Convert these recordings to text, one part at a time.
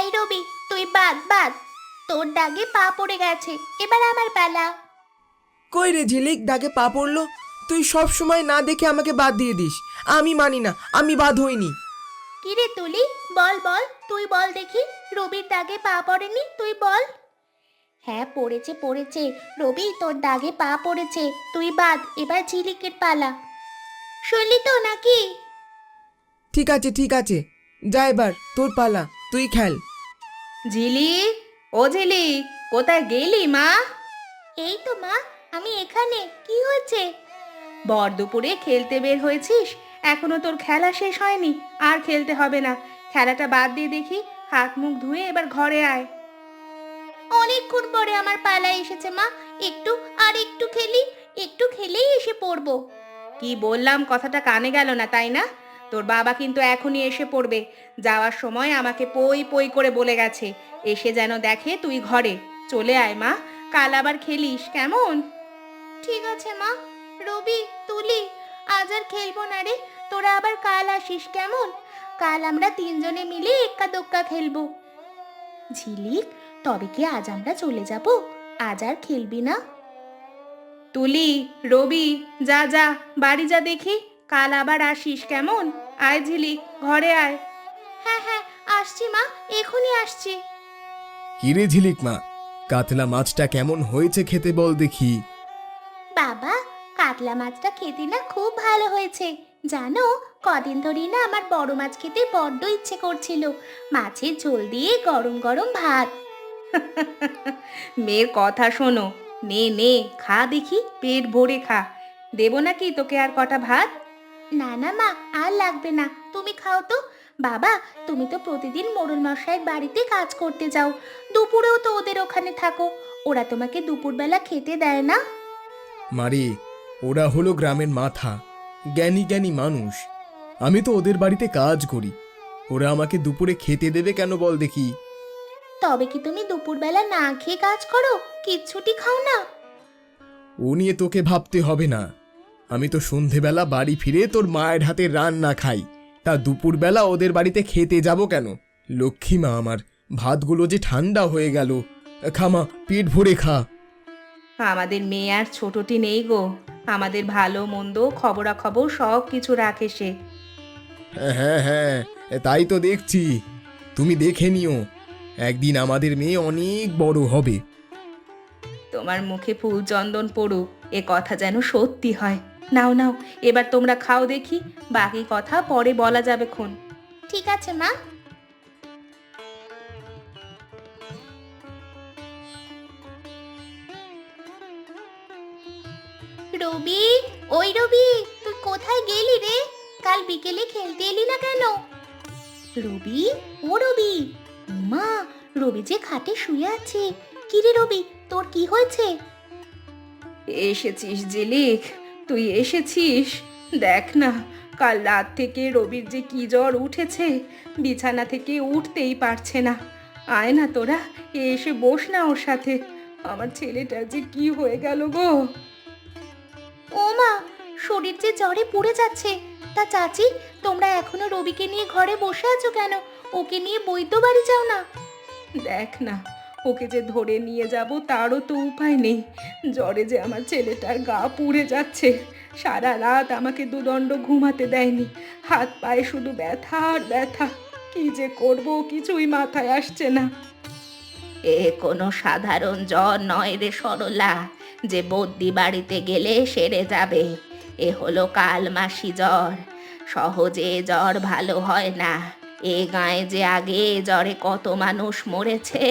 এই রবি, তুই বাদ বাদ। তোর দাগে পা পড়ে গেছে, এবার আমার পালা। কই রে ঝিলিক, দাগে পা পড়লো? তুই সব সময় না দেখে আমাকে বাদ দিয়ে দিস। আমি মানি না, আমি বাদ হইনি। কি রে তুলি, বল বল, তুই বল দেখি। রবির দাগে পা পড়েনি, তুই বল। হ্যাঁ পড়েছে পড়েছে, রবি তোর দাগে পা পড়েছে, তুই বাদ, এবার ঝিলিকের পালা। শুনলি তো নাকি? ঠিক আছে ঠিক আছে, যা এবার তোর পালা, তুই খেল। ঝিলিক, ও ঝিলিক, কোথায় গেলি মা? এই তো মা, আমি এখানে। কি হয়েছে? বর দুপুরে খেলতে বের হয়েছিস, এখনো তোর খেলা শেষ হয়নি। আর খেলতে হবে না, খেলাটা বাদ দিয়ে দেখি হাত মুখ ধুয়ে এবার ঘরে আয়। অনেকক্ষণ পরে আমার পালা এসেছে মা, একটু আর একটু খেলি, একটু খেলেই এসে পড়বো। কি বললাম কথাটা কানে গেল না তাই না? তোর বাবা কিন্তু এখনই এসে পড়বে। যাওয়ার সময় আমাকে পই পই করে বলে গেছে, এসে যেন দেখে তুই ঘরে। চলে আয় মা, কাল আবার খেলিস কেমন? ঠিক আছে মা। রবি, তুলি, আজ আর খেলবো না রে, তোরা আবার কাল আসিস কেমন? কাল আমরা তিনজনে মিলে এক্কা দোক্কা খেলবো। ঝিলিক, তবে কি আজ আমরা চলে যাব? আজ আর খেলবি না? তুলি, রবি, যা যা বাড়ি যা দেখি, কাল আবার আসিস কেমন? আয় ঝিলিক, ঘরে আয়। হ্যাঁ হ্যাঁ, আসছি মা, এখনই আসছি। কিরে ঝিলিক মা, কাতলা মাছটা কেমন হয়েছে খেতে বল দেখি। বাবা, কাতলা মাছটা খেতে না খুব ভালো হয়েছে। জানো, কদিন ধরেই না আমার বড় মাছ খেতে বড্ড ইচ্ছে করছিল। মাছের ঝোল দিয়ে গরম গরম ভাত। মেয়ের কথা শোনো, নে নে খা দেখি, পেট ভরে খা। দেবো নাকি তোকে আর কটা ভাত? না না মা, আর লাগবে না, তুমি খাও তো। বাবা, তুমি তো প্রতিদিন মোড়ল মশাইয়ের বাড়িতে কাজ করতে যাও, দুপুরেও তো ওদের ওখানে থাকো। ওরা তোমাকে দুপুরবেলা খেতে দেয় না? মারে, ওরা হলো গ্রামের মাথা, জ্ঞানী জ্ঞানী মানুষ। আমি তো ওদের বাড়িতে কাজ করি, ওরা আমাকে দুপুরে খেতে দেবে কেন বল দেখি। তবে কি তুমি দুপুরবেলা না খেয়ে কাজ করো, কিচ্ছুটি খাও না? ও নিয়ে তোকে ভাবতে হবে না। আমি তো সন্ধেবেলা বাড়ি ফিরে তোর মায়ের হাতে রান্না খাই, তা দুপুরবেলা ওদের বাড়িতে খেতে যাব কেন? লক্ষ্মী মা আমার, ভাতগুলো যে ঠান্ডা হয়ে গেল। খামা, পেট ভরে খা। আমাদের মেয়ে আর ছোটটি নেই গো, আমাদের ভালো মন্দ খবরাখবর সব কিছু রাখে সে। হ্যাঁ হ্যাঁ, তাই তো দেখছি। তুমি দেখে নিও, একদিন আমাদের মেয়ে অনেক বড় হবে। তোমার মুখে ফুল চন্দন পড়ুক, এ কথা যেন সত্যি হয়। নাও নাও, এবার তোমরা খাও দেখি, বাকি কথা পরে বলা যাবে খন। ঠিক আছে মা। রবি, ওই রবি, তুই কোথায় গেলি রে? কাল বিকেলে খেলতে এলি না কেন? রবি, ও রবি। মা, রবি যে খাটে শুয়ে আছে। কি রে রবি, তোর কি হয়েছে? এসেছিস ঝিলিক, তুই এসেছিস? দেখ না, কাল রাত থেকে রবির যে কি জ্বর উঠেছে, বিছানা থেকে উঠতেই পারছে না। আয় না তোরা, এসে বস না ওর সাথে। আমার ছেলেটার যে কি হয়ে গেল গো। ও মা, শরীর যে জ্বরে পুড়ে যাচ্ছে। তা চাচি, তোমরা এখনো রবিকে নিয়ে ঘরে বসে আছো কেন? ওকে নিয়ে বৈদ্য বাড়ি যাও না। দেখ না, ওকে যে ধরে নিয়ে যাব তারও তো উপায় নেই। জ্বরে যে আমার ছেলেটার গা পুড়ে যাচ্ছে, সারা রাত আমাকে দুদণ্ড ঘুমাতে দেয়নি। হাত পায়ে শুধু ব্যথা আর ব্যথা। কি যে করব কিছুই মাথায় আসছে না। এ কোনো সাধারণ জ্বর নয় রে সরলা, যে বদ্যি বাড়িতে গেলে সেরে যাবে। এ হলো কালমাসি জ্বর, সহজে এ জ্বর ভালো হয় না। এ গায়ে যে আগে এ জ্বরে কত মানুষ মরেছে,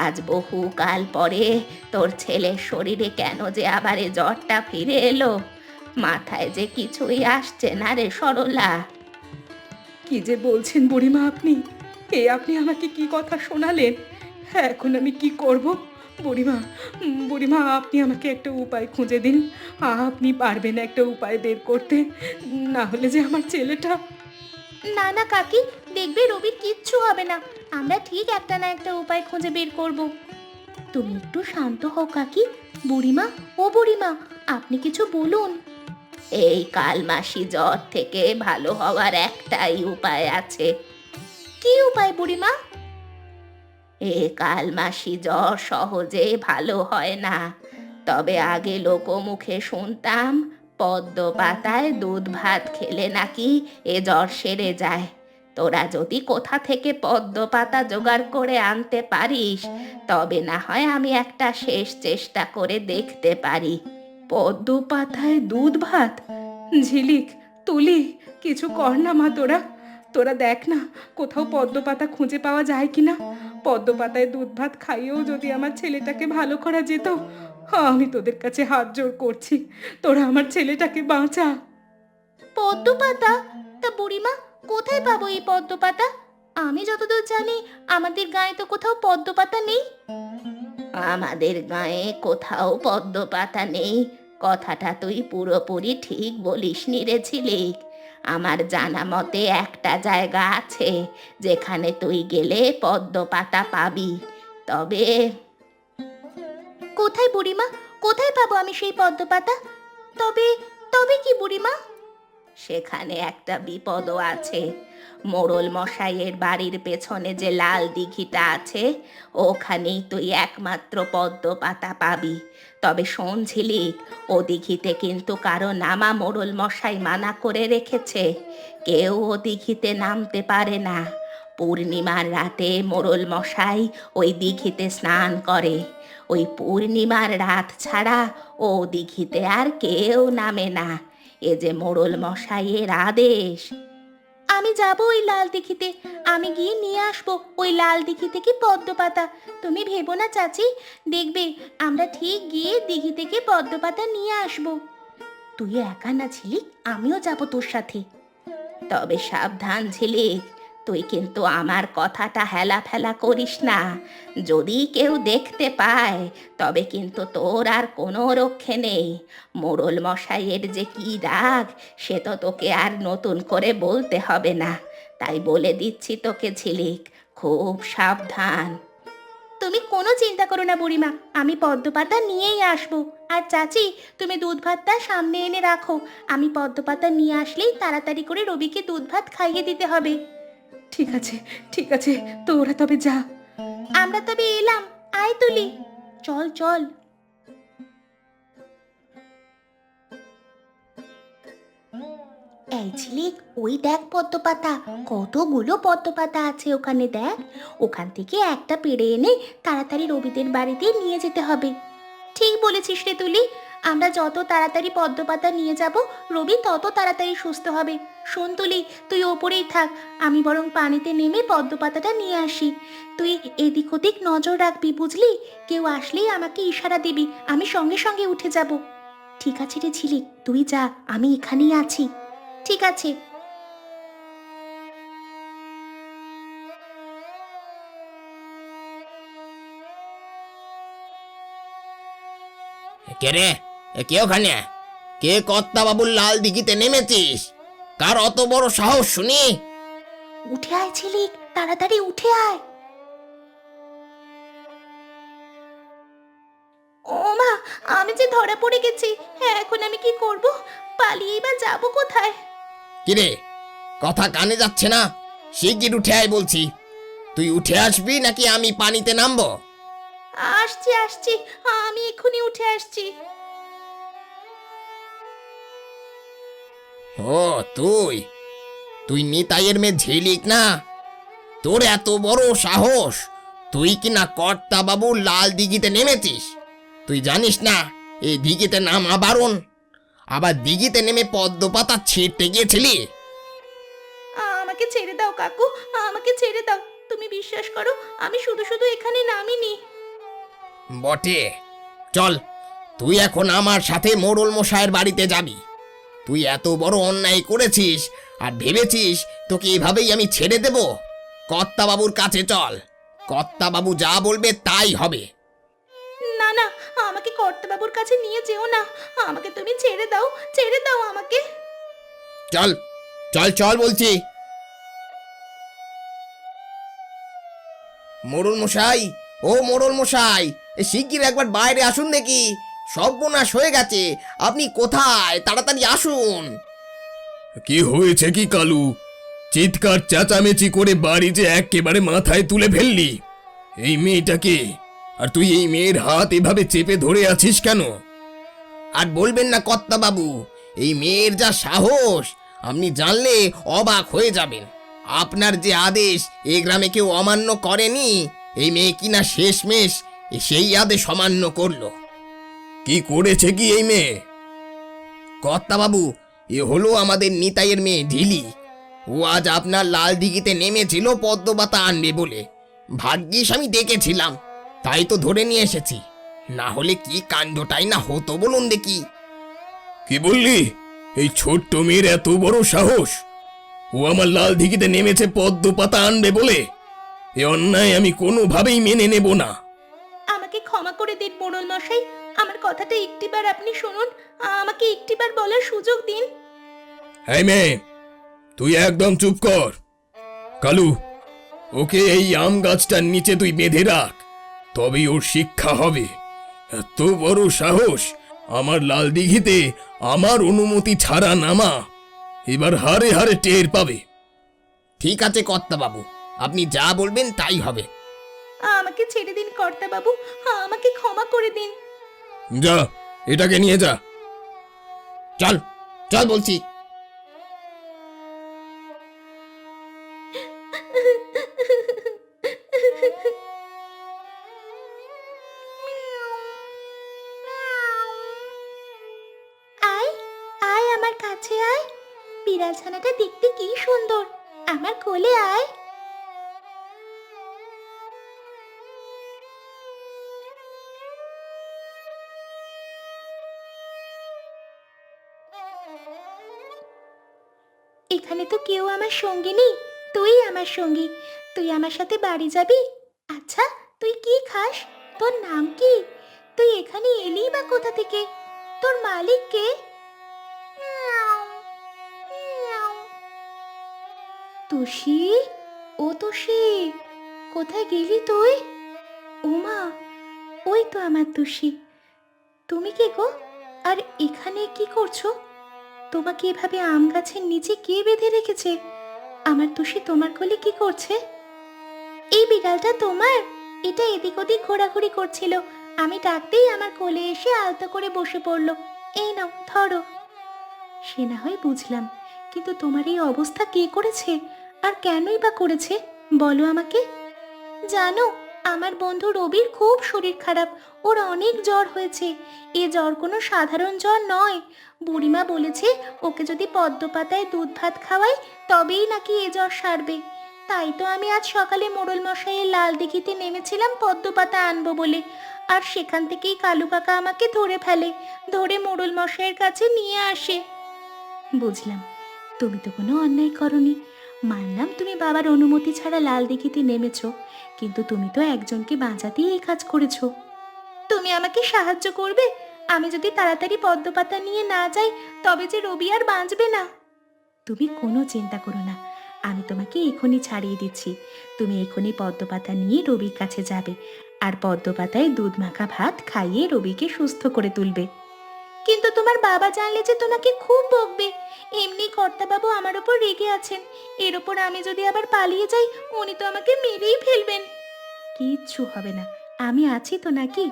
আজ বহু কাল পরে তোর ছেলের শরীরে কেন যে আবার এ জ্বরটা ফিরে এলো, মাথায় যে কিছুই আসছে না রে সরলা। কি যে বলছেন বুড়িমা আপনি? আপনি আমাকে কি কথা শোনালেন? এখন আমি কি করব? বুড়িমা, বুড়িমা, আপনি আমাকে একটা উপায় খুঁজে দিন। আপনি পারবেন একটা উপায় বের করতে, না হলে যে আমার ছেলেটা। না না কাকি, দেখবে রবির কিচ্ছু হবে না। আমরা ঠিক একটা না একটা উপায় খুঁজে বের করব। তুমি একটু শান্ত হও কাকি। বুড়িমা, ও বুড়িমা, আপনি কিছু বলুন। এই কালমাসি জ্বর থেকে ভালো হওয়ার একটাই উপায় আছে। কি উপায় বুড়িমা? এ কালমাসি জ্বর সহজে ভালো হয় না। তবে আগে লোকমুখে শুনতাম পদ্ম পাতায় দুধ ভাত খেলে নাকি এ জ্বর সেরে যায়। তোরা যদি কোথা থেকে পদ্ম পাতা জোগাড় করে আনতে পারিস তবে না হয় আমি একটা শেষ চেষ্টা করে দেখতে পারি। পদ্ম পাতায় দুধ ভাত? ঝিলিক, তুলি, কিছু কর না মা তোরা। তোরা দেখ না কোথাও পদ্ম পাতা খুঁজে পাওয়া যায় কিনা। পদ্ম পাতায় দুধ ভাত খাইয়েও যদি আমার ছেলেটাকে ভালো করা যেত, আমি তোদের কাছে হাত জোড় করছি, তোরা আমার ছেলেটাকে বাঁচা। পদ্ম পাতা? তা বুড়িমা, কোথায় পাবো এই পদ্ম পাতা? আমি যতদূর জানি আমাদের গায়ে তো কোথাও পদ্ম পাতা নেই। আমাদের গায়ে কোথাও পদ্ম পাতা নেই কথাটা তুই পুরোপুরি ঠিক বলিসনি রে ঝিলিক। আমার জানা মতে একটা জায়গা আছে যেখানে তুই গেলে পদ্ম পাতা পাবি। তবে কোথায় বুড়িমা, কোথায় পাবো আমি সেই পদ্ম পাতা? তবে তবে কি বুড়িমা? সেখানে একটা বিপদও আছে। মোড়ল মশাইয়ের বাড়ির পেছনে যে লাল দিঘিটা আছে ওখানেই তুই একমাত্র পদ্ম পাতা পাবি। তবে শোন ঝিলিক, ও দিঘিতে কিন্তু কারো নামা মোড়ল মশাই মানা করে রেখেছে। কেউ ও দিঘিতে নামতে পারে না। পূর্ণিমার রাতে মোড়ল মশাই ওই দিঘিতে স্নান করে। ওই পূর্ণিমার রাত ছাড়া ও দিঘিতে আর কেউ নামে না। এ যে মোড়ল মশাইয়ের আদেশ। আমি যাব ওই লাল দিঘিতে, আমি গিয়ে নিয়ে আসবো ওই লাল দিঘি থেকে পদ্ম পাতা। তুমি ভেবো না চাচি, দেখবে আমরা ঠিক গিয়ে দিঘি থেকে পদ্ম পাতা নিয়ে আসবো। তুই একা না ঝিলিক, আমিও যাব তোর সাথে। তবে সাবধান ঝিলিক, তুই কিন্তু আমার কথাটা হেলা ফেলা করিস না। যদি কেউ দেখতে পায় তবে কিন্তু তোর আর কোনো রক্ষে নেই। মোড়ল মশাইয়ের যে কি রাগ সে তো তোকে আর নতুন করে বলতে হবে না। তাই বলে দিচ্ছি তোকে ঝিলিক, খুব সাবধান। তুমি কোনো চিন্তা করো না বুড়িমা, আমি পদ্ম পাতা নিয়েই আসবো। আর চাচি, তুমি দুধ ভাতটা সামনে এনে রাখো। আমি পদ্ম পাতা নিয়ে আসলেই তাড়াতাড়ি করে রবিকে দুধ ভাত খাইয়ে দিতে হবে। ঠিক আছে, ঠিক আছে, তোরা তবে যা। আমরা তবে এলাম। আয় তুলি, চল চল। এই ঝিলিক, ওই দেখ পদ্ম পাতা, কতগুলো পদ্ম পাতা আছে ওখানে দেখ। ওখান থেকে একটা পেড়ে এনে তাড়াতাড়ি রবিদের বাড়িতে নিয়ে যেতে হবে। ঠিক বলেছিস রে তুলি, আমরা যত তাড়াতাড়ি পদ্ম পাতা নিয়ে যাব রবি তত তাড়াতাড়ি সুস্থ হবে। শোন তুলি, তুই ওপরেই থাক, আমি বরং পানিতে নেমে পদ্ম পাতাটা নিয়ে আসি। তুই এদিক ওদিক নজর রাখবি, বুঝলি? কেউ আসলেই আমাকে ইশারা দিবি, আমি সঙ্গে সঙ্গে উঠে যাব। ঠিক আছে রে ঝিলিক, তুই যা, আমি এখানেই আছি। ঠিক আছে। কে রে? কে ওখানে? কে কর্তা বাবুর লাল দিঘিতে নেমেছিস? কার অত বড় সাহস শুনি? উঠে আয় ঝিলিক, তাড়াতাড়ি উঠে আয়। ও মা, আমি যে ধরা পড়ে গেছি। হ্যাঁ, এখন আমি কি করব? পালিয়ে বা যাবো কোথায়? কিরে, কথা কানে যাচ্ছে না? শিগগির উঠে আয় বলছি। তুই উঠে আসবি নাকি আমি পানিতে নামবো? আসছি আসছি, আমি এক্ষুনি উঠে আসছি। ও তুই তুই নিতাইয়ের মেয়ে ঝিলিক না? তোর এত বড় সাহস, তুই কি না কর্তা বাবুর লাল দিঘিতে নেমেছিস? তুই জানিস না এই দিঘিতে নামা বারণ? আবার দিঘিতে নেমে পদ্ম পাতা ছিঁড়তে গিয়েছিলি? আমাকে ছেড়ে দাও কাকু, আমাকে ছেড়ে দাও। তুমি বিশ্বাস করো, আমি শুধু শুধু এখানে নামিনি। বটে, চল, তুই এখন আমার সাথে মোড়ল মশাইয়ের বাড়িতে যাবি। তুই এত বড় অন্যায় করেছিস আর ভেবেছিস তোকে এভাবেই আমি ছেড়ে দেব? কর্তা বাবুর কাছে চল, কর্তা বাবু যা বলবে তাই হবে। না না, আমাকে কর্তাবাবুর কাছে নিয়ে যেও না। আমাকে তুমি ছেড়ে দাও, ছেড়ে দাও আমাকে। চল চল চল বলছি। মোড়ল মশাই, ও মোড়ল মশাই, শিগগির একবার বাইরে আসুন দেখি। সর্বনাশ হয়ে গেছে, আপনি কোথায়? তাড়াতাড়ি আসুন। কি হয়েছে কি কালু? চিৎকার চেঁচামেচি করে বাড়ি যে একেবারে মাথায় তুলে ফেললি। এই মেয়েটাকে, আর তুই এই মেয়ের হাত এভাবে চেপে ধরে আছিস কেন? আর বলবেন না কর্তা বাবু, এই মেয়ের যা সাহস আপনি জানলে অবাক হয়ে যাবেন। আপনার যে আদেশ এই গ্রামে কেউ অমান্য করেনি, এই মেয়ে কিনা শেষমেশ সেই আদেশ অমান্য করলো। কি করেছে কি এই মেয়ে? কর্তা বাবু, এ হলো আমাদের নিতাইয়ের মেয়ে ঢিলি। ও আজ আপনার লাল দিঘিতে নেমেছিল পদ্মপাতা আনবে বলে। ভাগ্যিস আমি দেখেছিলাম, তাই তো ধরে নিয়ে এসেছি। না হলে কি কাণ্ডটাই না হতো বলুন দেখি। কি বললি? এই ছোট্ট মেয়ের এত বড় সাহস! ও আমার লাল দিঘিতে নেমেছে পদ্ম পাতা আনবে বলে? এ অন্যায় আমি কোনোভাবেই মেনে নেব না। আমাকে ক্ষমা করে দিন মোড়ল মশাই, আমার কথাটা একটিবার আপনি শুনুন, আমাকে একটিবার বলার সুযোগ দিন। এই মেয়ে, তুই একদম চুপ কর। কালু, ওকে এই আম গাছটার নিচে তুই বেঁধে রাখ, তবেই ওর শিক্ষা হবে। এত বড় সাহস আমার লাল দিঘিতে আমার অনুমতি ছাড়া নামা! এবার হারে হারে টের পাবে। ঠিক আছে কর্তা বাবু, আপনি যা বলবেন তাই হবে। আমাকে ছেড়ে দিন কর্তা বাবু, আমাকে ক্ষমা করে দিন। যা, এটাকে নিয়ে যা। চল চল বলছি। আয় আয় আমার কাছে আয়, বিড়াল ছানাটা দেখতে কি সুন্দর, আমার কোলে আয়। এখানে তো কেউ আমার সঙ্গী নেই, তুই আমার সঙ্গী। তুই আমার সাথে বাড়ি যাবি? আচ্ছা, তুই কি খাস? তোর নাম কি? তুই এখানে এলি বা কোথা থেকে? তোর মালিক কে? তুষি, ও তুষি, কোথায় গেলি তুই? ওমা, ওই তো আমার তুষি। তুমি কে গো? আর এখানে কি করছো? তোমাকে এভাবে আম গাছের নিচে কে বেঁধে রেখেছে? আমার তুষি তোমার কোলে কি করছে? এই বিড়ালটা তোমার? এটা এদিক ওদিক ঘোরাঘুরি করছিল, আমি ডাকতেই আমার কোলে এসে আলতো করে বসে পড়লো। এই নাও ধরো। সে না হয় বুঝলাম, কিন্তু তোমার এই অবস্থা কে করেছে, আর কেনই বা করেছে বলো আমাকে। জানো, আমার বন্ধু রবির খুব শরীর খারাপ, ওর অনেক জ্বর হয়েছে। এ জ্বর কোনো সাধারণ জ্বর নয়। বুড়িমা বলেছে ওকে যদি পদ্ম পাতায় দুধ ভাত খাওয়াই তবেই নাকি এ জ্বর সারবে। তাই তো আমি আজ সকালে মোড়ল মশাইয়ের লাল দিঘিতে নেমেছিলাম পদ্ম পাতা আনবো বলে, আর সেখান থেকেই কালু কাকা আমাকে ধরে ফেলে, ধরে মোড়ল মশাইয়ের কাছে নিয়ে আসে। বুঝলাম, তুমি তো কোনো অন্যায় করনি। মানলাম তুমি বাবার অনুমতি ছাড়া লাল দিঘিতে নেমেছো, কিন্তু তুমি তো একজনকে বাঁচাতেই এই কাজ করেছো। তুমি আমাকে সাহায্য করবে? আমি যদি তাড়াতাড়ি পদ্ম পাতা নিয়ে না যাই তবে যে রবি আর বাঁচবে না। তুমি কোনো চিন্তা করো না, আমি তোমাকে এখনই ছাড়িয়ে দিচ্ছি। তুমি এখনই পদ্ম পাতা নিয়ে রবির কাছে যাবে, আর পদ্ম পাতায় দুধ মাখা ভাত খাইয়ে রবিকে সুস্থ করে তুলবে। কিন্তু তোমার বাবা জানলে যে তোমাকে খুব বকবে। এমনি কর্তাবাবু আমার ওপর রেগে আছেন, এর ওপর আমি যদি আবার পালিয়ে যাই উনি তো আমাকে মেরেই ফেলবেন। কিচ্ছু হবে না, আমি আছি তো নাকি।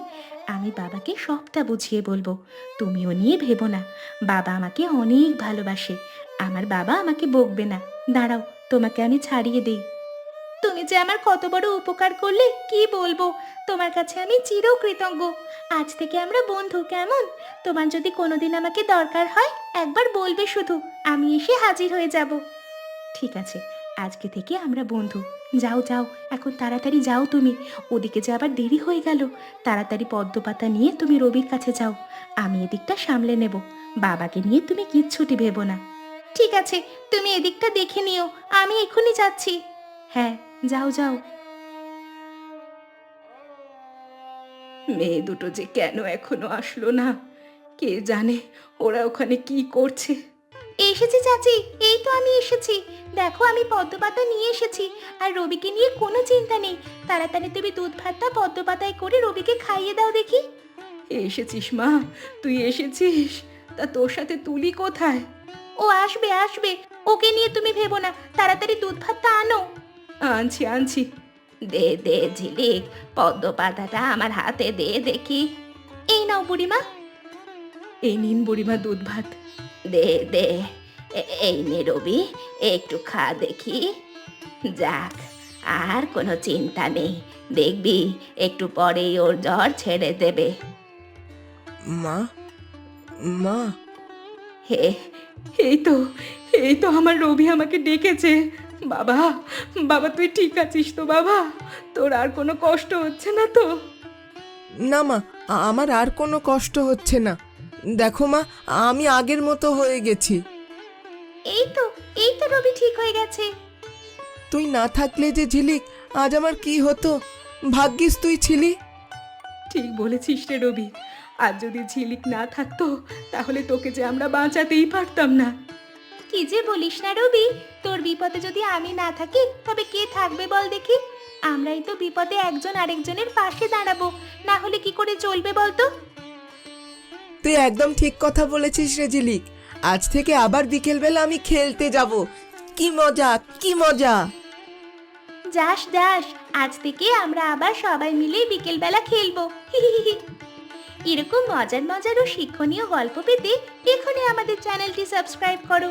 আমি বাবাকে সবটা বুঝিয়ে বলবো, তুমিও নিয়ে ভেবো না। বাবা আমাকে অনেক ভালোবাসে, আমার বাবা আমাকে বকবে না। দাঁড়াও, তোমাকে আমি ছাড়িয়ে দিই। তুমি যে আমার কত বড় উপকার করলে কি বলবো, তোমার কাছে আমি চিরকৃতজ্ঞ। আজ থেকে আমরা বন্ধু, কেমন? তোমার যদি কোনোদিন আমাকে দরকার হয় একবার বলবে শুধু, আমি এসে হাজির হয়ে যাব। ঠিক আছে, আজকে থেকে আমরা বন্ধু। যাও যাও, এখন তাড়াতাড়ি যাও তুমি, ওদিকে যে আবার দেরি হয়ে গেল। তাড়াতাড়ি পদ্ম পাতা নিয়ে তুমি রবির কাছে যাও, আমি এদিকটা সামলে নেব। বাবাকে নিয়ে তুমি কিচ্ছুটি ভেবো না। ঠিক আছে, তুমি এদিকটা দেখে নিও, আমি এখনই যাচ্ছি। হ্যাঁ, যাও যাও। মেয়ে দুটো যে কেন এখনো আসলো না, কে জানে ওরা ওখানে কি করছে। এসেছি চাচি, এই তো আমি এসেছি। দেখো, আমি পদ্ম পাতা নিয়ে এসেছি, আর রবিকে নিয়ে কোনো চিন্তা নেই। তাড়াতাড়ি তুমি দুধ ভাতটা পদ্ম পাতায় করে রবিকে খাইয়ে দাও দেখি। এসেছিস মা, তুই এসেছিস? তা তোর সাথে তুলি কোথায়? ও আসবে আসবে, ওকে নিয়ে তুমি ভেবো না, তাড়াতাড়ি দুধ ভাতটা আনো। আনছি আনছি, দে দে ঝিলিক, পদ্ম পাতাটা আমার হাতে দে দেখি। এই নাও বুড়িমা। এই নিন বুড়িমা দুধ ভাত। দে দে, এই নে রবি, একটু খা দেখি। যাক, আর কোনো চিন্তা নেই, দেখবি একটু পরেই ওর জ্বর ছেড়ে দেবে। মা, মা, হে, এই তো আমার রবি আমাকে ডেকেছে। বাবা, বাবা তুই ঠিক আছিস তো বাবা? তোর আর কোনো কষ্ট হচ্ছে না তো? না মা, আমার আর কোনো কষ্ট হচ্ছে না। দেখো মা, আমি আগের মতো হয়ে গেছি। এই তো রবি ঠিক হয়ে গেছে। তুই না থাকলে যে ঝিলিক, আজ আমার কি হতো? ভাগ্যিস তুই ছিলি। ঠিক বলেছিস রে রবি, আর যদি ঝিলিক না থাকতো তাহলে তোকে যে আমরা বাঁচাতেই পারতাম না। কি যে বলিস না রবি, তোর বিপদে যদি আমি না থাকি তবে কে থাকবে বল দেখি? আমরাই তো বিপদে একজন আরেকজনের পাশে দাঁড়াবো, না হলে কি করে চলবে বলতো? তুই একদম ঠিক কথা বলেছিস রে ঝিলিক। আজ থেকে আবার বিকেলবেলা আমি খেলতে যাব। কি মজা, কি মজা! যাস যাস, আজ থেকে আমরা আবার সবাই মিলে বিকেলবেলা খেলবো। এরকম মজার মজার ও শিক্ষণীয় গল্প পেতে এখনই আমাদের চ্যানেলটি সাবস্ক্রাইব করো।